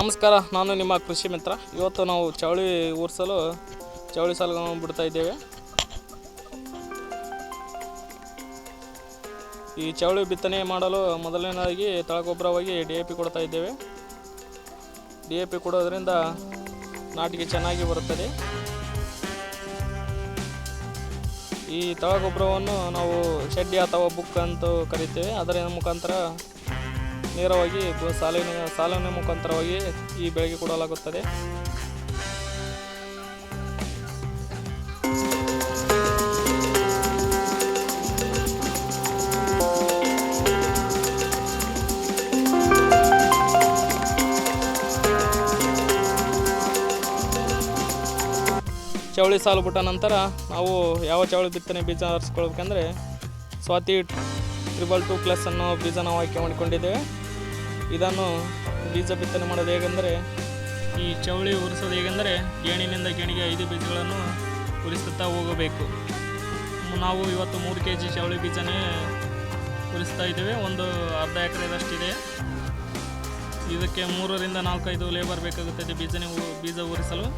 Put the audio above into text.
ನಮಸ್ಕಾರ, ನಾನು ನಿಮ್ಮ ಕೃಷಿ ಮಿತ್ರ. ಇವತ್ತು ನಾವು ಚವಳಿ ಊರಿಸಲು ಚವಳಿ ಸಾಲುಗಳನ್ನು ಬಿಡ್ತಾ ಇದ್ದೇವೆ. ಈ ಚವಳಿ ಬಿತ್ತನೆ ಮಾಡಲು ಮೊದಲನೇದಾಗಿ ತಳಗೊಬ್ಬರವಾಗಿ DAP ಕೊಡ್ತಾ ಇದ್ದೇವೆ. DAP ಕೊಡೋದ್ರಿಂದ ನಾಟಿಗೆ ಚೆನ್ನಾಗಿ ಬರುತ್ತದೆ. ಈ ತಳಗೊಬ್ಬರವನ್ನು ನಾವು ಶೆಡ್ಡಿ ಅಥವಾ ಬುಕ್ ಅಂತ ಕರಿತೇವೆ. ಅದರ ಮುಖಾಂತರ ನೇರವಾಗಿ ಸಾಲಿನ ಮುಖಾಂತರವಾಗಿ ಈ ಬೆಳೆಗೆ ಕೊಡಲಾಗುತ್ತದೆ. ಚವಳಿ ಸಾಲು ಬಿಟ್ಟ ನಂತರ ನಾವು ಯಾವ ಚವಳಿ ಬಿತ್ತನೆ ಬೀಜ ಆರಿಸ್ಕೊಳ್ಬೇಕಂದ್ರೆ ಸ್ವಾತಿ 222+ ಅನ್ನೋ ಬೀಜ ನಾವು ಆಯ್ಕೆ ಮಾಡಿಕೊಂಡಿದ್ದೇವೆ. ಇದನ್ನು ಬೀಜ ಬಿತ್ತನೆ ಮಾಡೋದು ಹೇಗೆಂದರೆ, ಈ ಚವಳಿ ಉರಿಸೋದು ಹೇಗೆಂದರೆ, ಗೇಣಿನಿಂದ ಗೇಣಿಗೆ 5 ಬೀಜಗಳನ್ನು ಉರಿಸುತ್ತಾ ಹೋಗಬೇಕು. ನಾವು ಇವತ್ತು 3 kg ಚವಳಿ ಬೀಜನೇ ಉರಿಸ್ತಾ ಇದ್ದೇವೆ. ಒಂದು ಅರ್ಧ ಎಕರೆದಷ್ಟಿದೆ. ಇದಕ್ಕೆ 3 ರಿಂದ 4-5 ಲೇಬರ್ ಬೇಕಾಗುತ್ತದೆ ಬೀಜ ಉರಿಸಲು.